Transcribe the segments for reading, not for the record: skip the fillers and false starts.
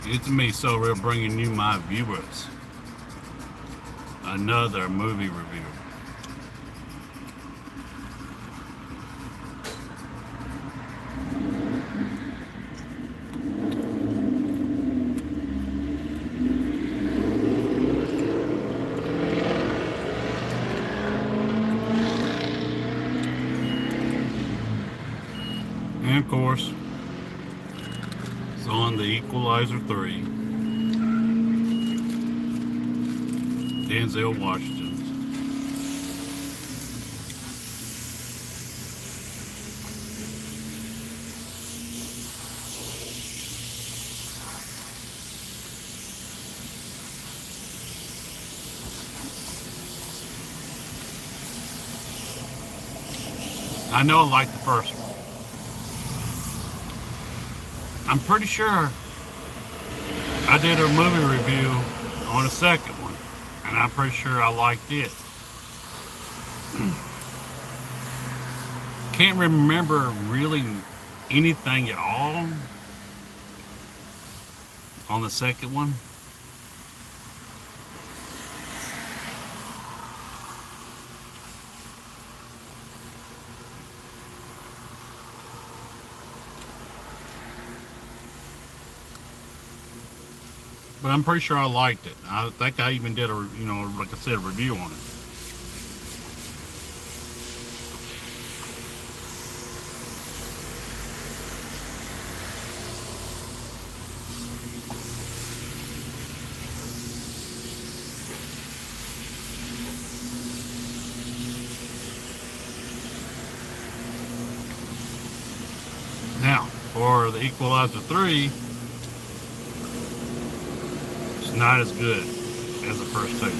It's me, so we're bringing you my viewers another movie review. And of course, it's on the Equalizer 3. Denzel Washington. I know I like the first one. I'm pretty sure I did a movie review on the second one, and I'm pretty sure I liked it. Can't remember really anything at all on the second one. But I'm pretty sure I liked it. I think I even did a, like I said, a review on it. Now, for the Equalizer 3, it's not as good as the first two.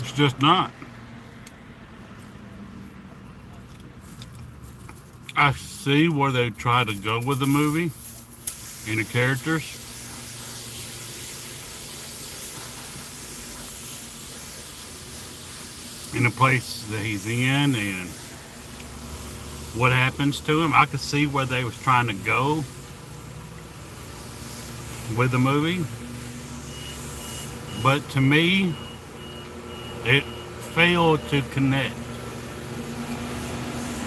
It's just not. I see where they try to go with the movie and the characters. And the place that he's in and what happens to him. I could see where they was trying to go with the movie. But to me, it failed to connect.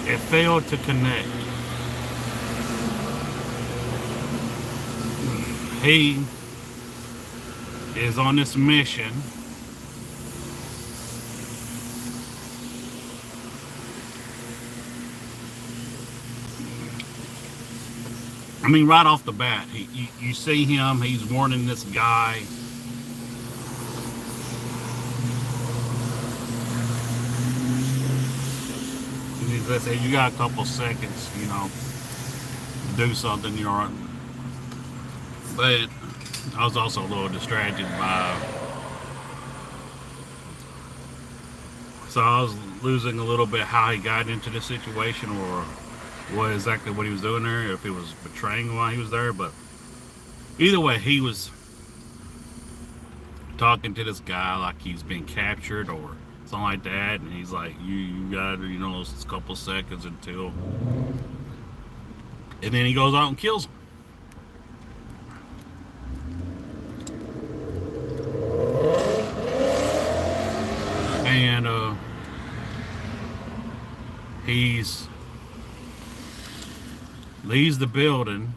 It failed to connect. He is on this mission right off the bat, you see him, he's warning this guy. Let's say you got a couple seconds, to do something. But I was also a little distracted so I was losing a little bit how he got into the situation or what he was doing there, if he was betraying while he was there. But either way, he was talking to this guy like he's been captured or something like that, and he's like, you got a couple seconds until, and then he goes out and kills him. And he's leaves the building,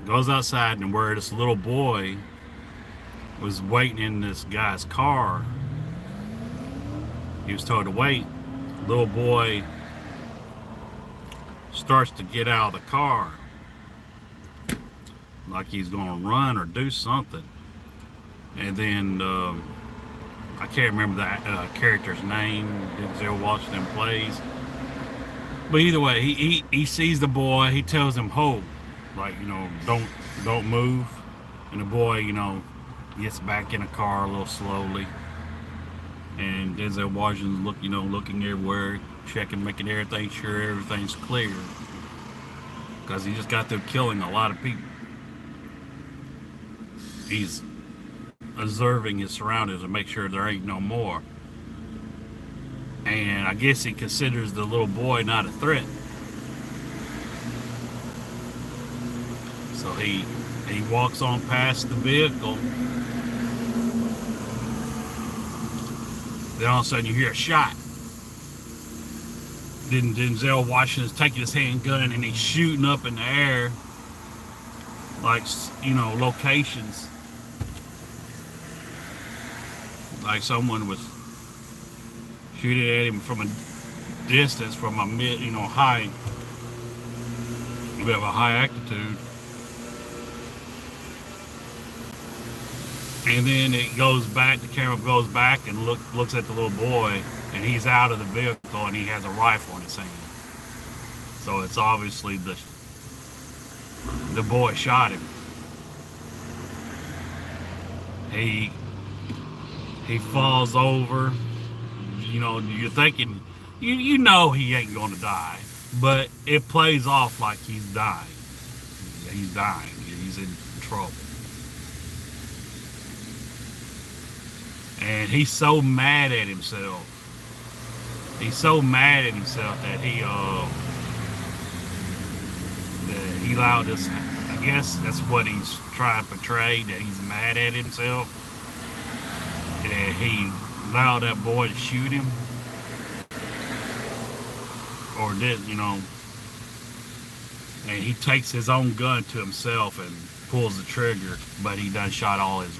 goes outside, and where this little boy was waiting in this guy's car, he was told to wait. Little boy starts to get out of the car like he's going to run or do something, and then I can't remember that character's name Denzel Washington plays. But either way, he sees the boy. He tells him, "Hold." like, don't move. And the boy, gets back in the car a little slowly. And Denzel Washington's looking everywhere, checking, making everything sure everything's clear. Because he just got through killing a lot of people. He's observing his surroundings to make sure there ain't no more. And I guess he considers the little boy not a threat. So he walks on past the vehicle. Then all of a sudden you hear a shot. Then Denzel Washington's taking his handgun and he's shooting up in the air, like, locations. Like someone was shooting at him from a distance, from a high, a bit of a high altitude. And then it goes back, the camera goes back and looks at the little boy, and he's out of the vehicle and he has a rifle in his hand. So it's obviously the boy shot him. He falls over. You're thinking, he ain't gonna die, but it plays off like he's dying. He's dying. He's in trouble. And he's so mad at himself. He's so mad at himself that he allowed this. I guess that's what he's trying to portray, that he's mad at himself. That he allowed that boy to shoot him. Or did, and he takes his own gun to himself and pulls the trigger, but he done shot all his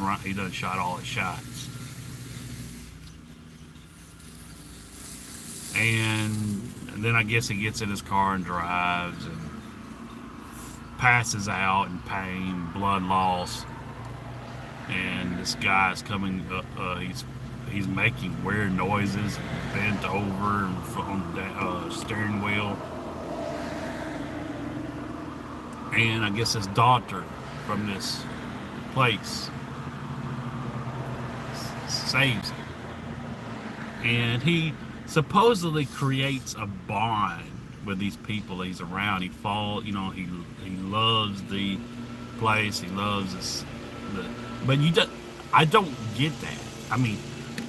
shots. And then I guess he gets in his car and drives and passes out in pain, blood loss. And this guy's coming up, he's making weird noises, bent over on the steering wheel. And I guess his daughter from this place saves him. And he supposedly creates a bond with these people he's around. He loves the place. He loves but I don't get that. I mean,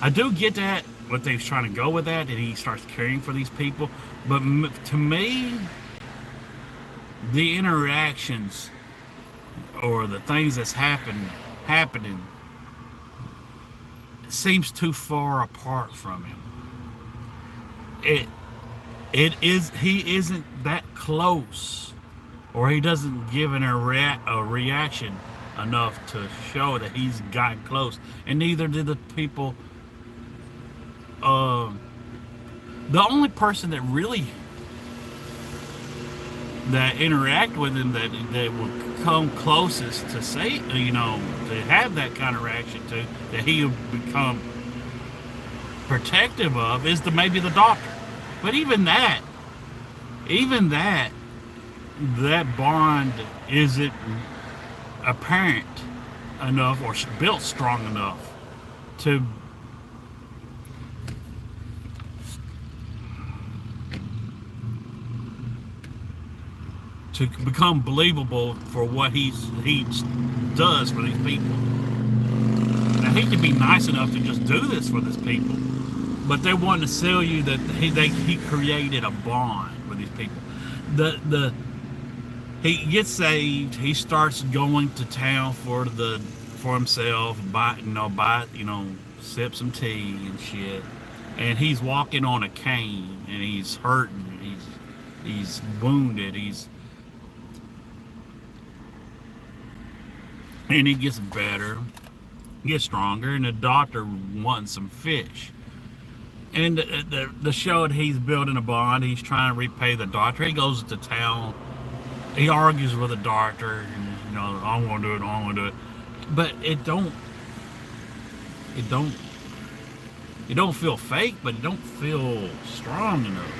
I do get that, what they was trying to go with that, and he starts caring for these people. But to me, the interactions or the things that's happening seems too far apart from him. He isn't that close, or he doesn't give a reaction enough to show that he's gotten close, and neither did the people. The only person that really that interact with him that would come closest to say, to have that kind of reaction to, that he would become protective of, is maybe the doctor. But even that bond isn't apparent enough or built strong enough to become believable for what he does for these people. Now, he can be nice enough to just do this for these people, but they want to sell you that he created a bond with these people. He gets saved. He starts going to town for himself, sip some tea and shit. And he's walking on a cane, and he's hurting. He's wounded. And he gets better, gets stronger, and the doctor wants some fish. And the show that he's building a bond, he's trying to repay the doctor. He goes to town, he argues with the doctor, and I don't want to do it. But it don't feel fake, but it don't feel strong enough.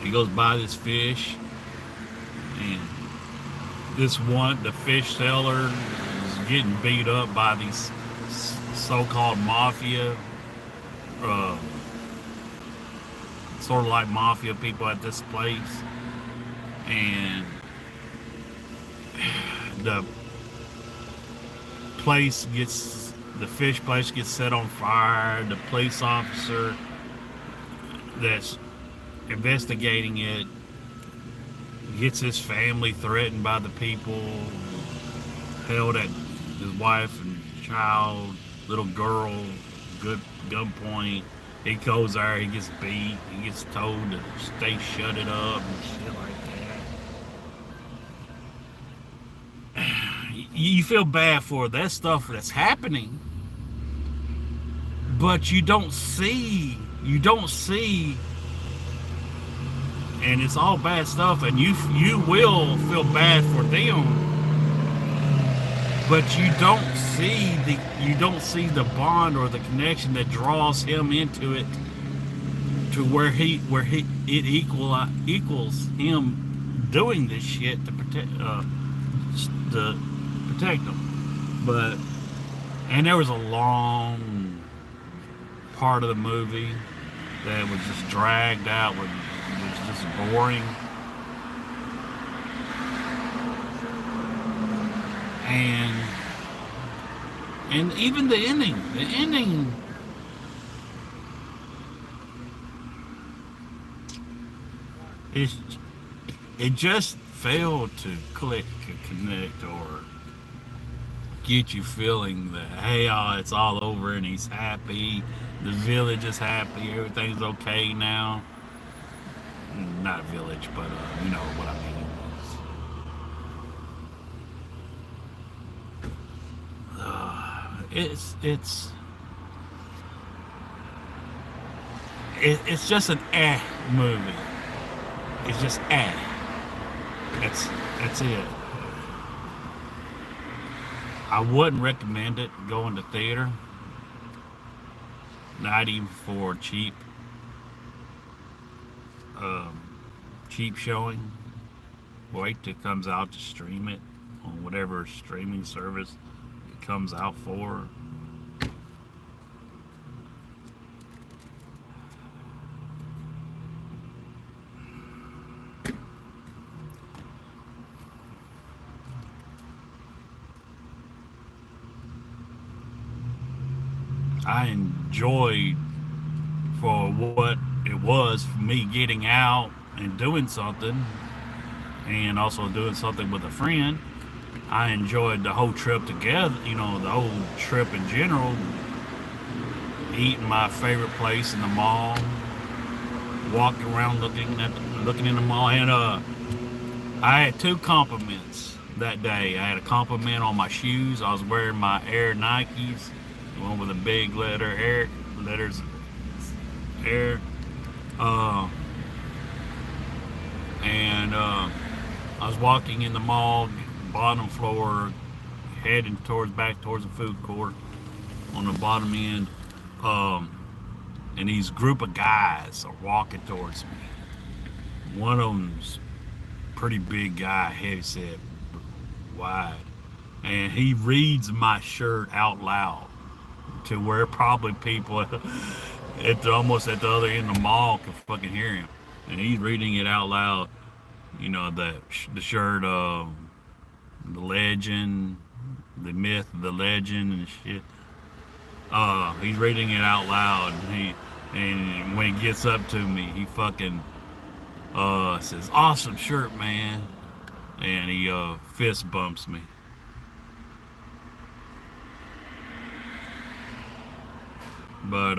He goes by this fish. And the fish seller is getting beat up by these so-called mafia, uh, sort of like mafia people at this place. And the the fish place gets set on fire. The police officer that's investigating it gets his family threatened by the people, held at his wife and child, little girl, good gunpoint. He goes there, he gets beat, he gets told to stay shut it up and shit like that. You feel bad for that stuff that's happening, but you don't see, and it's all bad stuff, and you will feel bad for them, but you don't see the bond or the connection that draws him into it, to where equals him doing this shit to protect them. But and there was a long part of the movie that was just dragged out, was just boring. And even the ending is it just failed to click or connect or get you feeling that, hey, it's all over and he's happy, the village is happy, everything's okay now. Not village, but you know what I mean. It's it's just an movie. It's just That's it. I wouldn't recommend it going to theater. Not even for um, cheap showing. Wait till it comes out to stream it on whatever streaming service it comes out for. I enjoyed for what it was for me getting out and doing something, and also doing something with a friend. I enjoyed the whole trip together, the whole trip in general, eating my favorite place in the mall, walking around looking in the mall, and I had two compliments that day. I had a compliment on my shoes. I was wearing my Air Nikes, the one with a big letters Air, and I was walking in the mall, bottom floor, heading back towards the food court on the bottom end, and these group of guys are walking towards me. One of them's pretty big guy, heavy set, wide, and he reads my shirt out loud to where probably people almost at the other end of the mall can fucking hear him, and he's reading it out loud. The shirt, the legend, the myth, the legend, and shit. He's reading it out loud, and when he gets up to me, he fucking says, "Awesome shirt, man," and he fist bumps me. But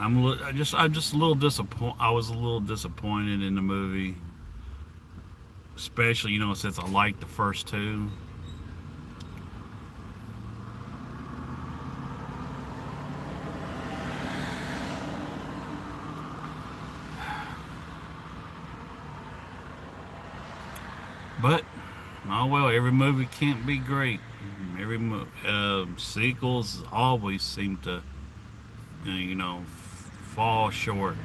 I'm just a little disappointed. I was a little disappointed in the movie, especially since I liked the first two. But oh well, every movie can't be great. Sequels always seem to you know, fall short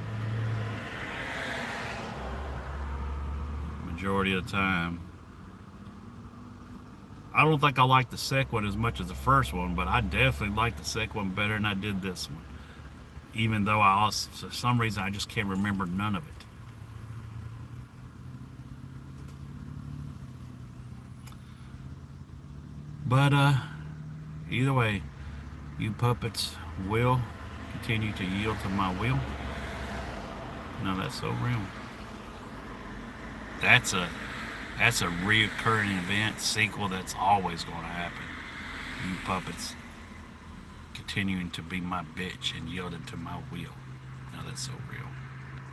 majority of the time. I don't think I like the second one as much as the first one, but I definitely like the second one better than I did this one. Even though I also, for some reason, I just can't remember none of it. But either way, you puppets will continue to yield to my will. No, that's so real. That's a reoccurring event sequel that's always going to happen. You puppets continuing to be my bitch and yielding to my will. Now that's so real.